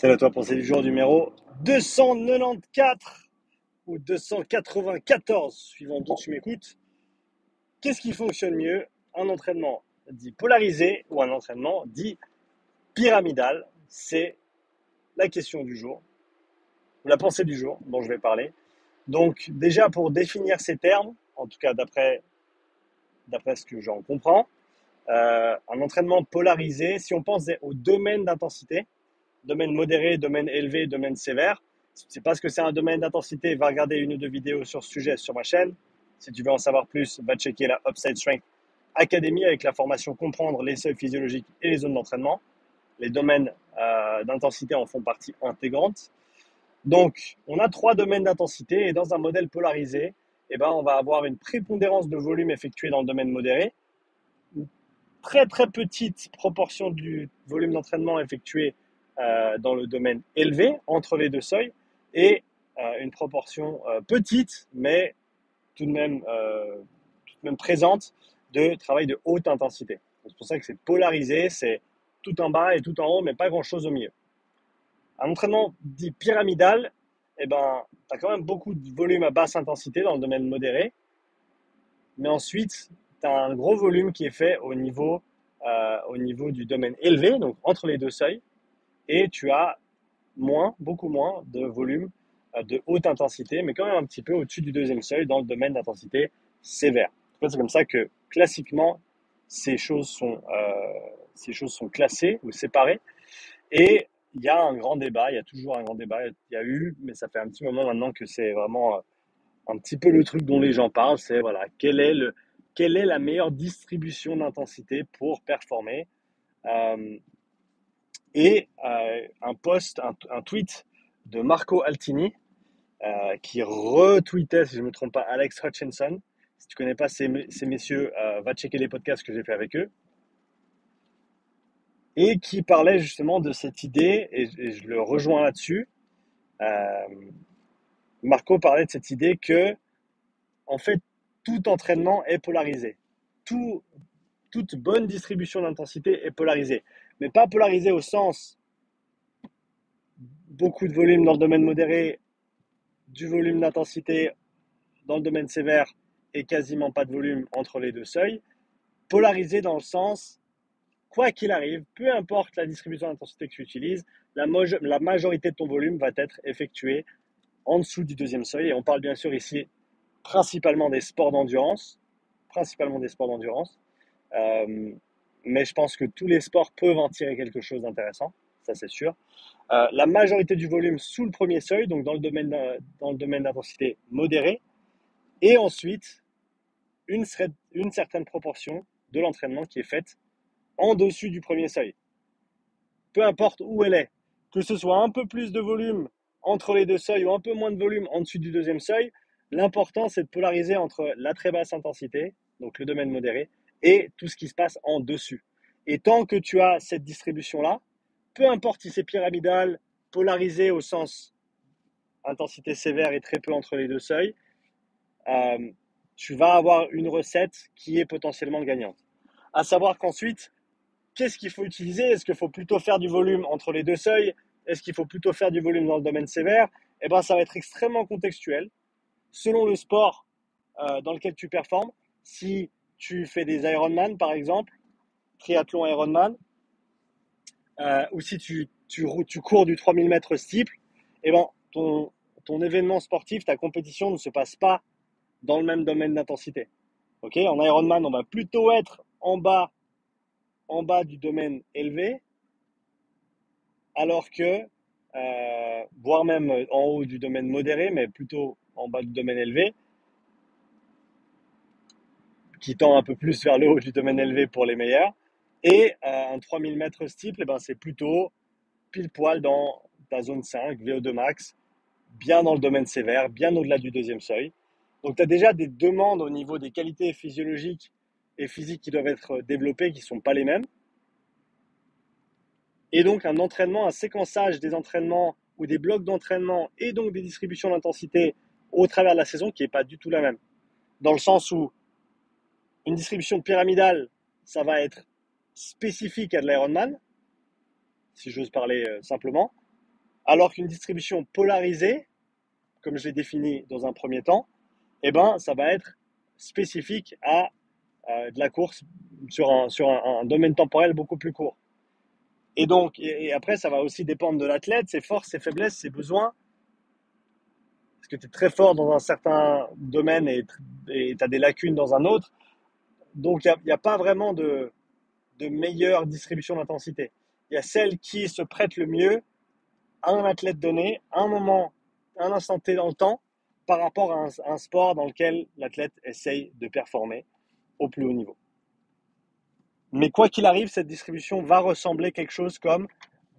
C'est la toi pensée du jour numéro 294 ou 294, suivant d'où tu m'écoutes. Qu'est-ce qui fonctionne mieux? Un entraînement dit polarisé ou un entraînement dit pyramidal? C'est la question du jour, ou la pensée du jour dont je vais parler. Donc déjà pour définir ces termes, en tout cas d'après ce que j'en comprends, un entraînement polarisé, si on pense au domaine d'intensité, domaine modéré, domaine élevé, domaine sévère. Si tu ne sais pas ce que c'est un domaine d'intensité, va regarder une ou deux vidéos sur ce sujet sur ma chaîne. Si tu veux en savoir plus, va checker la Upside Strength Academy avec la formation Comprendre les seuils physiologiques et les zones d'entraînement. Les domaines d'intensité en font partie intégrante. Donc, on a trois domaines d'intensité et dans un modèle polarisé, on va avoir une prépondérance de volume effectué dans le domaine modéré, une très très petite proportion du volume d'entraînement effectué dans le domaine élevé, entre les deux seuils, et une proportion petite, mais tout de même présente, de travail de haute intensité. C'est pour ça que c'est polarisé, c'est tout en bas et tout en haut, mais pas grand-chose au milieu. Un entraînement dit pyramidal, tu as quand même beaucoup de volume à basse intensité dans le domaine modéré, mais ensuite, tu as un gros volume qui est fait au niveau du domaine élevé, donc entre les deux seuils, et tu as beaucoup moins de volume de haute intensité, mais quand même un petit peu au-dessus du deuxième seuil dans le domaine d'intensité sévère. En fait, c'est comme ça que classiquement, ces choses sont classées ou séparées. Et il y a un grand débat, il y a toujours un grand débat, il y a eu, mais ça fait un petit moment maintenant que c'est vraiment un petit peu le truc dont les gens parlent, c'est voilà, quelle est la meilleure distribution d'intensité pour performer. Euh, un tweet de Marco Altini qui retweetait, si je ne me trompe pas, Alex Hutchinson. Si tu ne connais pas ces messieurs, va checker les podcasts que j'ai fait avec eux. Et qui parlait justement de cette idée, et je le rejoins là-dessus. Euh, Marco parlait de cette idée que, en fait, tout entraînement est polarisé. Tout, toute bonne distribution d'intensité est polarisée. Mais pas polarisée au sens beaucoup de volume dans le domaine modéré, du volume d'intensité dans le domaine sévère et quasiment pas de volume entre les deux seuils. Polarisé dans le sens, quoi qu'il arrive, peu importe la distribution d'intensité que tu utilises, la majorité de ton volume va être effectuée en dessous du deuxième seuil. Et on parle bien sûr ici principalement des sports d'endurance. Principalement des sports d'endurance. Euh, mais je pense que tous les sports peuvent en tirer quelque chose d'intéressant, ça c'est sûr. La majorité du volume sous le premier seuil, donc dans le domaine d'intensité modérée, et ensuite une certaine proportion de l'entraînement qui est faite en dessus du premier seuil. Peu importe où elle est, que ce soit un peu plus de volume entre les deux seuils ou un peu moins de volume en dessus du deuxième seuil, l'important c'est de polariser entre la très basse intensité, donc le domaine modéré, et tout ce qui se passe en dessus. Et tant que tu as cette distribution-là, peu importe si c'est pyramidal, polarisé au sens intensité sévère et très peu entre les deux seuils, euh, tu vas avoir une recette qui est potentiellement gagnante. À savoir qu'ensuite, qu'est-ce qu'il faut utiliser? Est-ce qu'il faut plutôt faire du volume entre les deux seuils? Est-ce qu'il faut plutôt faire du volume dans le domaine sévère? Ça va être extrêmement contextuel. Selon le sport dans lequel tu performes, si tu fais des Ironman, par exemple, triathlon Ironman, ou si tu cours du 3000 mètres steeple, ton événement sportif, ta compétition ne se passe pas dans le même domaine d'intensité. Okay, en Ironman, on va plutôt être en bas du domaine élevé, alors que, voire même en haut du domaine modéré, mais plutôt en bas du domaine élevé, qui tend un peu plus vers le haut du domaine élevé pour les meilleurs. Et un 3000 mètres steeple, c'est plutôt pile poil dans ta zone 5, VO2 max, bien dans le domaine sévère, bien au-delà du deuxième seuil. Donc tu as déjà des demandes au niveau des qualités physiologiques et physiques qui doivent être développées, qui ne sont pas les mêmes. Et donc un entraînement, un séquençage des entraînements ou des blocs d'entraînement et donc des distributions d'intensité au travers de la saison qui n'est pas du tout la même. Dans le sens où une distribution pyramidale, ça va être spécifique à de l'Ironman, si j'ose parler simplement, Alors qu'une distribution polarisée, comme je l'ai défini dans un premier temps, eh ben, ça va être spécifique à de la course sur un domaine temporel beaucoup plus court. Et donc, et après, ça va aussi dépendre de l'athlète, ses forces, ses faiblesses, ses besoins. Parce que tu es très fort dans un certain domaine et tu as des lacunes dans un autre. Donc, il n'y a pas vraiment de meilleure distribution d'intensité. Il y a celle qui se prête le mieux à un athlète donné, à un moment, à un instant T dans le temps, par rapport à un sport dans lequel l'athlète essaye de performer au plus haut niveau. Mais quoi qu'il arrive, cette distribution va ressembler quelque chose comme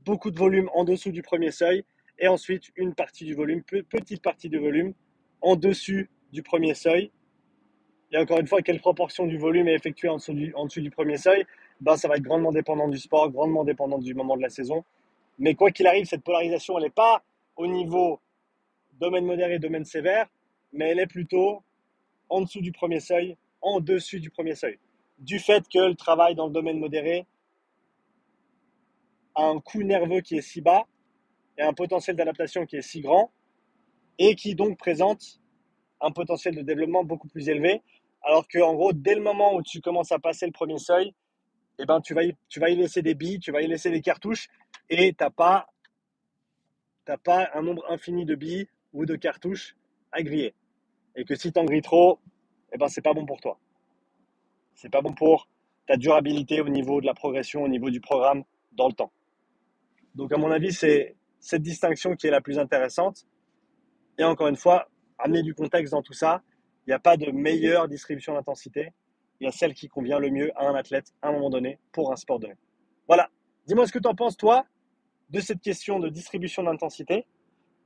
beaucoup de volume en dessous du premier seuil et ensuite une partie du volume, petite partie du volume en dessus du premier seuil. Et encore une fois, quelle proportion du volume est effectuée en dessous du premier seuil, ben, ça va être grandement dépendant du sport, grandement dépendant du moment de la saison. Mais quoi qu'il arrive, cette polarisation, elle n'est pas au niveau domaine modéré, domaine sévère, mais elle est plutôt en dessous du premier seuil, en dessus du premier seuil. Du fait que le travail dans le domaine modéré a un coût nerveux qui est si bas et un potentiel d'adaptation qui est si grand et qui donc présente un potentiel de développement beaucoup plus élevé. Alors que, en gros, dès le moment où tu commences à passer le premier seuil, eh ben, tu vas y laisser des billes, tu vas y laisser des cartouches et tu n'as pas un nombre infini de billes ou de cartouches à griller. Et que si tu en grilles trop, eh ben, c'est pas bon pour toi. C'est pas bon pour ta durabilité au niveau de la progression, au niveau du programme dans le temps. Donc, à mon avis, c'est cette distinction qui est la plus intéressante. Et encore une fois, amener du contexte dans tout ça, il n'y a pas de meilleure distribution d'intensité. Il y a celle qui convient le mieux à un athlète à un moment donné pour un sport donné. Voilà. Dis-moi ce que tu en penses, toi, de cette question de distribution d'intensité.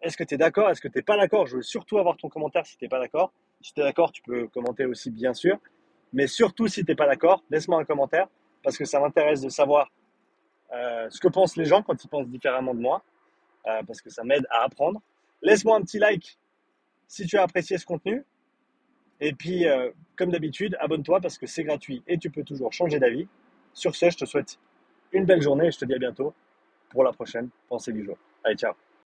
Est-ce que tu es d'accord? Est-ce que tu n'es pas d'accord? Je veux surtout avoir ton commentaire si tu n'es pas d'accord. Si tu es d'accord, tu peux commenter aussi, bien sûr. Mais surtout, si tu n'es pas d'accord, laisse-moi un commentaire parce que ça m'intéresse de savoir ce que pensent les gens quand ils pensent différemment de moi, parce que ça m'aide à apprendre. Laisse-moi un petit like si tu as apprécié ce contenu. Et puis, comme d'habitude, abonne-toi parce que c'est gratuit et tu peux toujours changer d'avis. Sur ce, je te souhaite une belle journée et je te dis à bientôt pour la prochaine pensée du jour. Allez, ciao.